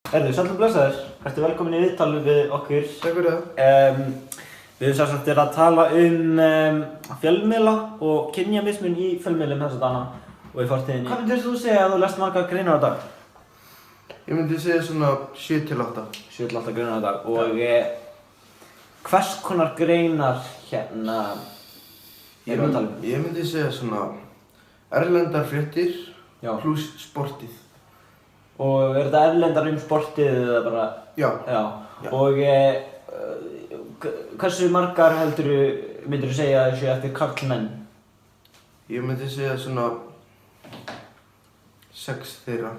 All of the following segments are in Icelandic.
Herðu, sæll og blessaður. Ertu velkomin í viðtal við okkur. Takk fyrir það. Við höfum sem sagt verið að tala fjölmiðla og kynjamismun í fjölmiðlum þessa dagana og í fortíðinni. Hvað myndir þú segja að þú lest margar greinar á dag? Ég myndi segja svona 7-8. 7-8 greinar á dag og hvers konar greinar hérna erum við að tala um? Ég myndi segja svona erlendar fréttir pluss sportið. Og þetta erlendar sportið eða bara? Já. Og hversu margar myndirðu segja að séu eftir karlmenn? Ég myndi segja svona 6 þeirra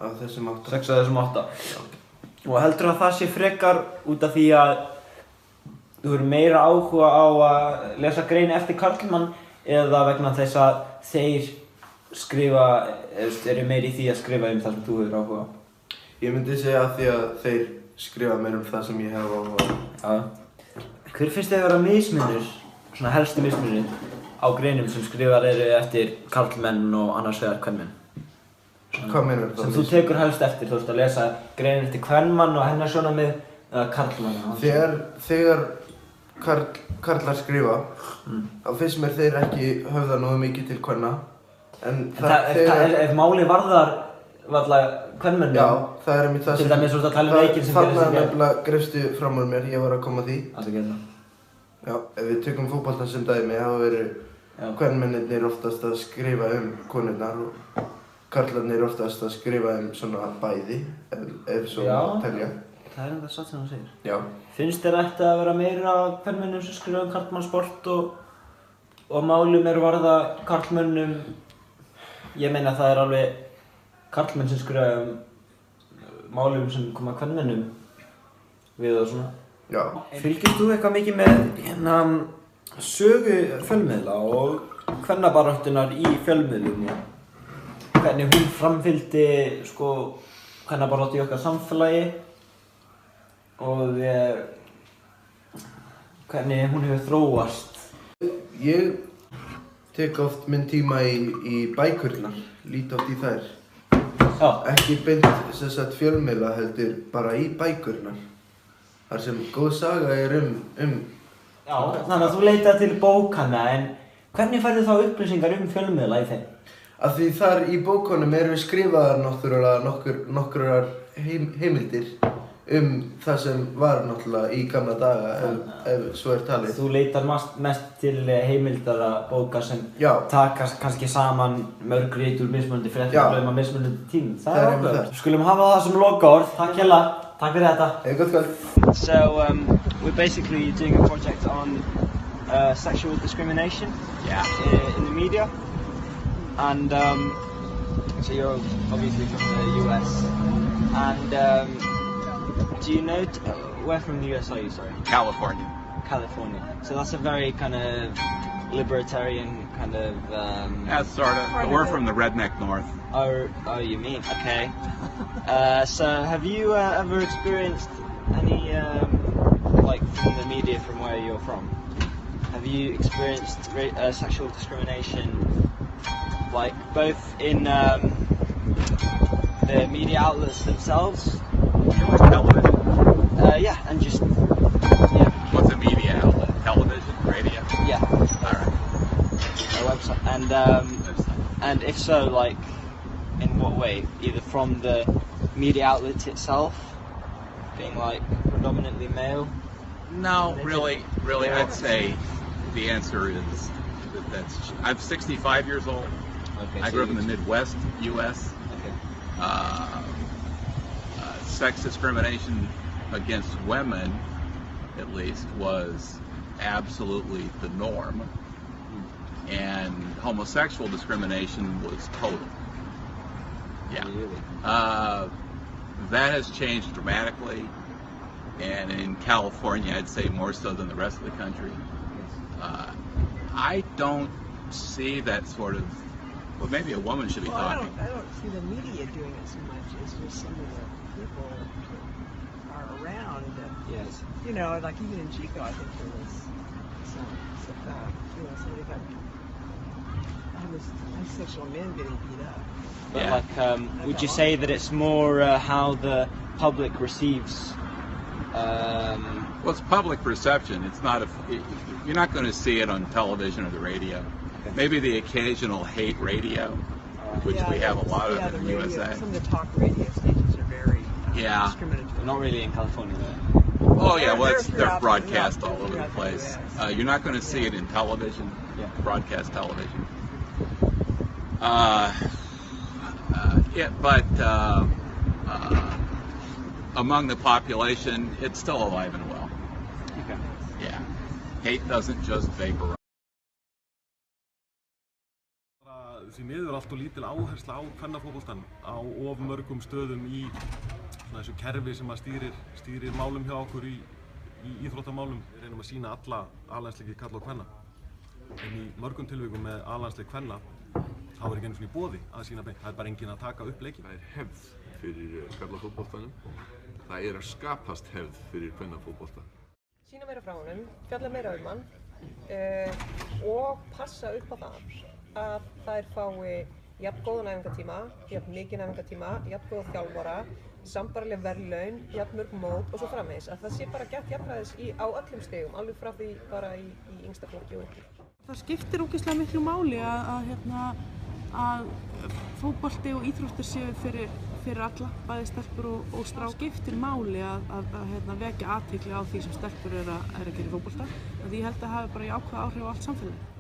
af þessum 8. 6 af þessum 8? Já. Og heldurðu að það sé frekar út af því að þú hefur meira áhuga á að lesa grein eftir karlmann eða vegna þess að þeir eru meira í því að skrifa það sem þú hefur áhuga á? Ég myndi segja að því að þeir skrifa meira það sem ég hef áhuga á. Já. Hver finnst þið að vera mismunur, svona helsti mismunur, á greinum sem skrifar eru eftir karlmenn og annars vegar kvenmenn? Hvað meinar það? Sem þú tekur helst eftir, þú veist að lesa grein eftir kvenmann og hennar sjónarmið eða karlmann? Þegar karlar skrifa, þá finnst mér þeir ekki höfða nógu mikið til kvenna. Ef máli varðar kvenmönnum? Já, það er einmitt það sem... Til dæmis þú ert að tala leikinn sem gerist Þarna nefnilega greifstu fram úr mér, ég var að koma að því. Alltaf getur það. Já, ef við tökum fótbolta sem dæmi, þá eru kvenmennirnir oftast að skrifa konurnar og karlarnir oftast að skrifa svona bæði, ef svo má telja. Það er enda satt sem þú segir. Já. Finnst þér ætti að vera meira kvenmönnum sem skrifa karlmannssport og málum varða karlmönnum? Ég meina að það er alveg karlmenn sem skrifa málum sem koma kvenmönnum við og svona. Já. Fylgist þú eitthvað mikið með sögu fjölmiðla og kvennabaráttunnar í fjölmiðlum og hvernig hún framfylgdi kvennabaráttu í okkar samfélagi og hvernig hún hefur þróast? Ég tek oft minn tíma í bækurnar, lít oft í þær. Já. Ekki beint fjölmiðla heldur, bara í bækurnar. Þar sem góð saga er Já, þannig að þú leitar til bókanna, en hvernig færðu þá upplýsingar fjölmiðla í þeim? Af því þar í bókunum eru skrifaðar náttúrulega nokkrar heimildir það sem var náttúrulega í gamla daga, ef svo er talið. Þú leitar mest til heimildara bóka sem takast kannski saman mörg rit úr mismunandi fréttablöðum á mismunandi tímum. Það er okkur. Skulum hafa það sem lokaorð. Takk hérlega. Takk fyrir þetta. Gott kvöld. So we're basically doing a project on sexual discrimination in the media. And so you're obviously from the US. And do you know, where from the US are you, sorry? California. California. So that's a very kind of libertarian kind of... Yeah, sort of. But we're from the redneck north. Oh, you mean? Okay. So have you ever experienced any, from the media from where you're from? Have you experienced sexual discrimination, both in the media outlets themselves? Television? Yeah, and just, What's a media outlet? Television? Radio? Yeah. Alright. A website. And if so, in what way? Either from the media outlet itself, being predominantly male? No, really, I'd say the answer is I'm 65 years old. Okay, I grew up in the Midwest, U.S. Okay. Sex discrimination against women, at least, was absolutely the norm, and homosexual discrimination was total. Yeah. Really? That has changed dramatically, and in California, I'd say more so than the rest of the country. I don't see that sort of. Well, maybe a woman should be talking. I don't see the media doing it so much. It's just some of the people that are around. Yes. Even in Chico, I think there was somebody got bisexual men getting beat up. But Yeah. like, would you say that it's more how the public receives? Well, it's public perception. It's not you're not going to see it on television or the radio. Maybe the occasional hate radio, which we have a lot of in the radio, USA. Some of the talk radio stations are very Yeah. discriminatory. Not really in California though. Oh yeah, well They're they're throughout- broadcast all throughout over the the place. US. You're not going to see it in television, Yeah. broadcast television. But among the population, it's still alive and well. Okay. Yeah, hate doesn't just vaporize. Því miður allt og lítil áhersla á kvennafótboltann á of mörgum stöðum í þessu kerfi sem að stýrir málum hjá okkur í íþróttamálum. Við reynum að sýna alla A-landsleiki karla og kvenna. En í mörgum tilvikum með A-landsleik kvenna þá er ekki einu svona í boði að sýna beint. Það er bara enginn að taka upp leikinn. Það er hefð fyrir karlafótboltanum. Það er að skapast hefð fyrir kvennafótbolta. Sýna meira frá honum, fjalla meira hann og passa upp á það að þær fái jafn góðan æfingatíma, jafn mikinn æfingatíma, jafn góða þjálfara, sambærileg verðlaun, jafn mörg mót og svo framvegis. Að það sé bara gætt jafnræðis á öllum stigum, alveg frá því bara í yngsta flokki og upp. Það skiptir ógeðslega miklu máli að fótbolti og íþróttir séu fyrir alla, bæði stelpur og strák. Skiptir máli að vekja athygli á því sem stelpur eru að gera í fótbolta. Því ég held að það hafi bara jákvæð áhrif á allt samfélagið.